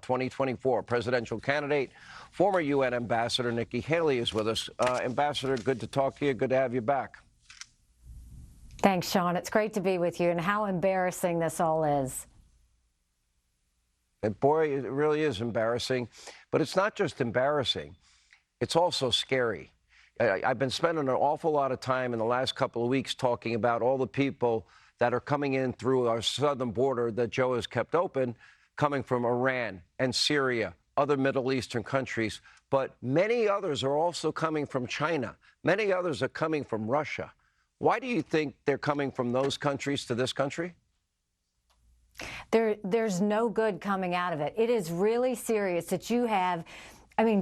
2024 presidential candidate. Former UN Ambassador Nikki Haley is with us. Ambassador, good to talk to you. Good to have you back. Thanks, Sean. It's great to be with you, and how embarrassing this all is. And boy, it really is embarrassing. But it's not just embarrassing. It's also scary. I've been spending an awful lot of time in the last couple of weeks talking about all the people that are coming in through our southern border that Joe has kept open, coming from Iran and Syria, other Middle Eastern countries. But many others are also coming from China. Many others are coming from Russia. Why do you think they're coming from those countries to this country? There's no good coming out of it. It is really serious that you have,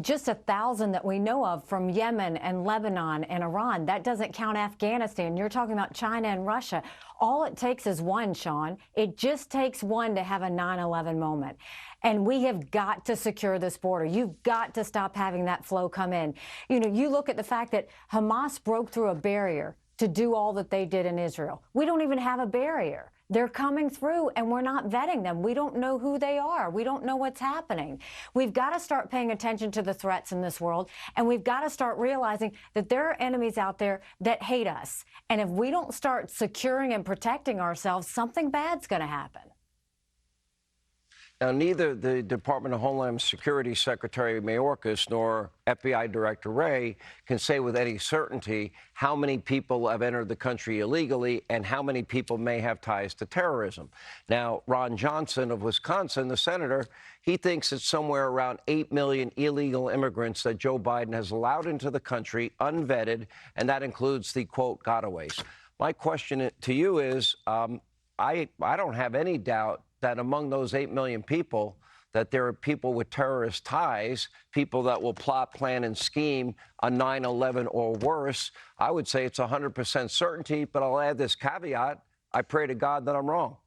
just 1,000 that we know of from Yemen and Lebanon and Iran. That doesn't count Afghanistan. You're talking about China and Russia. All it takes is one, Sean. It just takes one to have a 9/11 moment. And we have got to secure this border. You've got to stop having that flow come in. You look at the fact that Hamas broke through a barrier to do all that they did in Israel. We don't even have a barrier. They're coming through and we're not vetting them. We don't know who they are. We don't know what's happening. We've got to start paying attention to the threats in this world, and we've got to start realizing that there are enemies out there that hate us. And if we don't start securing and protecting ourselves, something bad's going to happen. Now, neither the Department of Homeland Security Secretary Mayorkas nor FBI Director Wray can say with any certainty how many people have entered the country illegally and how many people may have ties to terrorism. Now, Ron Johnson of Wisconsin, the senator, he thinks it's somewhere around 8 million illegal immigrants that Joe Biden has allowed into the country unvetted, and that includes the, quote, gotaways. My question to you is, I don't have any doubt that among those 8 million people, that there are people with terrorist ties, people that will plot, plan, and scheme a 9/11 or worse. I would say it's 100% certainty, but I'll add this caveat. I pray to God that I'm wrong.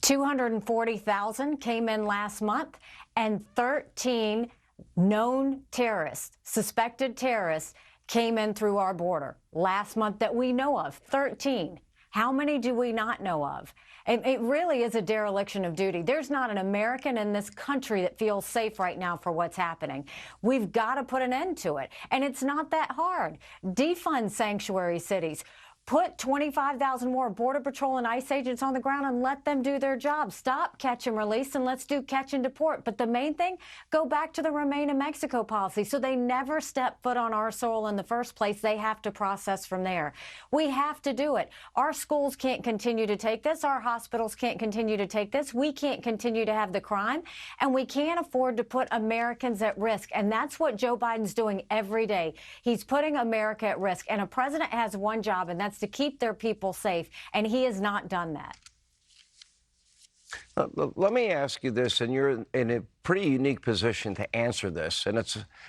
240,000 came in last month, and 13 known terrorists, suspected terrorists, came in through our border last month that we know of. 13. How many do we not know of? It really is a dereliction of duty. There's not an American in this country that feels safe right now for what's happening. We've got to put an end to it. And it's not that hard. Defund sanctuary cities. Put 25,000 more Border Patrol and ICE agents on the ground and let them do their job. Stop catch and release, and let's do catch and deport. But the main thing, go back to the Remain in Mexico policy so they never step foot on our soil in the first place. They have to process from there. We have to do it. Our schools can't continue to take this. Our hospitals can't continue to take this. We can't continue to have the crime, and we can't afford to put Americans at risk. And that's what Joe Biden's doing every day. He's putting America at risk. And a president has one job, and that's to keep their people safe, and he has not done that. Let me ask you this, and you're in a pretty unique position to answer this,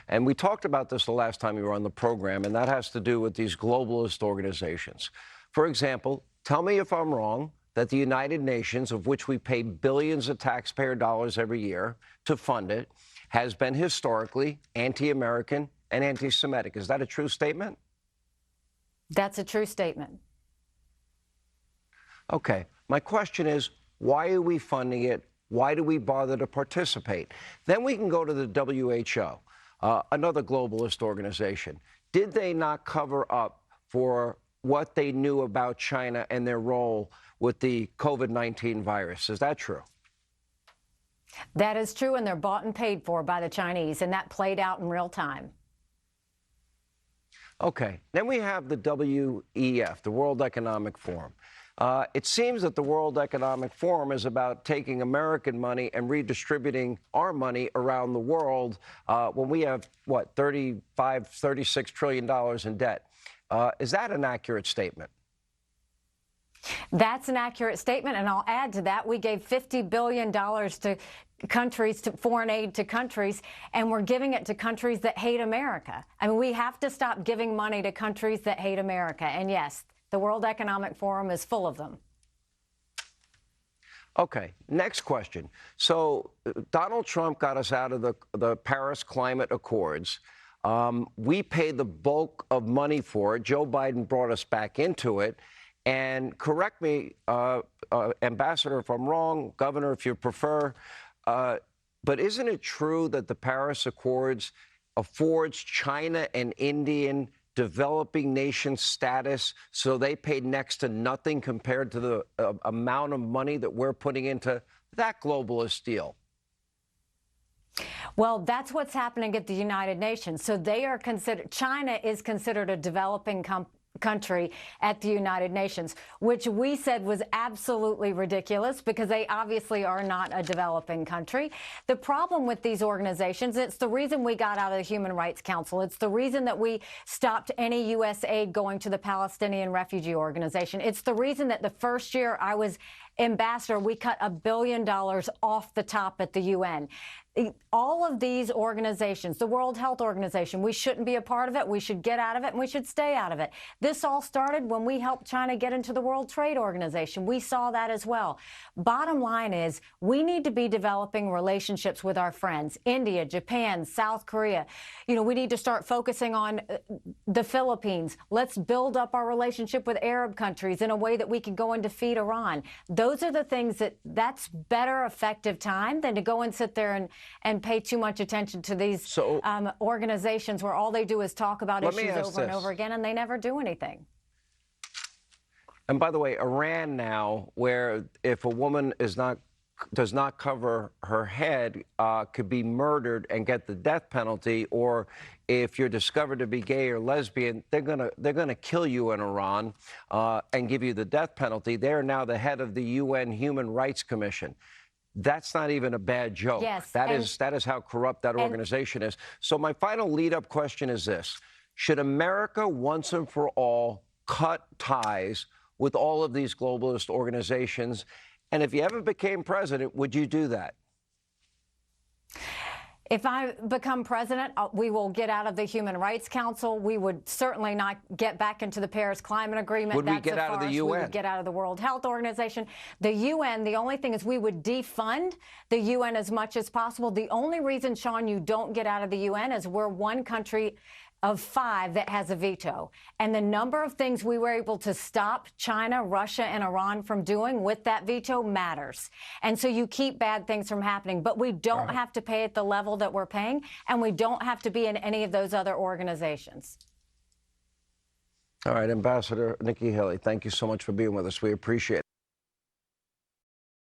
and we talked about this the last time you were on the program, and that has to do with these globalist organizations. For example, tell me if I'm wrong that the United Nations, of which we pay billions of taxpayer dollars every year to fund it, has been historically anti-American and anti-Semitic. Is that a true statement? That's a true statement. Okay. My question is, why are we funding it? Why do we bother to participate? Then we can go to the WHO, another globalist organization. Did they not cover up for what they knew about China and their role with the COVID-19 virus? Is that true? That is true, and they're bought and paid for by the Chinese, and that played out in real time. Okay. Then we have the WEF, the World Economic Forum. It seems that the World Economic Forum is about taking American money and redistributing our money around the world when we have, what, $36 trillion in debt. Is that an accurate statement? That's an accurate statement, and I'll add to that, we gave $50 billion to countries, to foreign aid to countries, and we're giving it to countries that hate America. We have to stop giving money to countries that hate America. And yes, the World Economic Forum is full of them. Okay, next question. So Donald Trump got us out of the Paris Climate Accords. We paid the bulk of money for it. Joe Biden brought us back into it. And correct me, Ambassador, if I'm wrong, Governor, if you prefer, But isn't it true that the Paris Accords affords China and Indian developing nation status, so they pay next to nothing compared to the amount of money that we're putting into that globalist deal? Well, that's what's happening at the United Nations. So they are considered, China is considered a developing country at the United Nations, which we said was absolutely ridiculous because they obviously are not a developing country. The problem with these organizations, it's the reason we got out of the Human Rights Council. It's the reason that we stopped any U.S. aid going to the Palestinian Refugee Organization. It's the reason that the first year I was ambassador, we cut $1 billion off the top at the UN. All of these organizations, the World Health Organization, we shouldn't be a part of it. We should get out of it, and we should stay out of it. This all started when we helped China get into the World Trade Organization. We saw that as well. Bottom line is we need to be developing relationships with our friends, India, Japan, South Korea. You know, we need to start focusing on the Philippines. Let's build up our relationship with Arab countries in a way that we can go and defeat Iran. Those are the things that's better effective time than to go and sit there and pay too much attention to these organizations where all they do is talk about issues over and over again, and they never do anything. And by the way, Iran now, where if a woman does not cover her head, could be murdered and get the death penalty, or if you're discovered to be gay or lesbian, they're gonna kill you in Iran and give you the death penalty. They're now the head of the UN Human Rights Commission. That's not even a bad joke. Yes, that is how corrupt that organization is. So my final lead-up question is this: should America once and for all cut ties with all of these globalist organizations? And if you ever became president, would you do that? If I become president, we will get out of the Human Rights Council. We would certainly not get back into the Paris Climate Agreement. Would we get out of the UN? We would get out of the World Health Organization. The UN, the only thing is we would defund the UN as much as possible. The only reason, Sean, you don't get out of the UN is we're one country of 5 that has a veto. And the number of things we were able to stop China, Russia, and Iran from doing with that veto matters. And so you keep bad things from happening. But we don't have to pay at the level that we're paying, and we don't have to be in any of those other organizations. All right, Ambassador Nikki Haley, thank you so much for being with us. We appreciate it.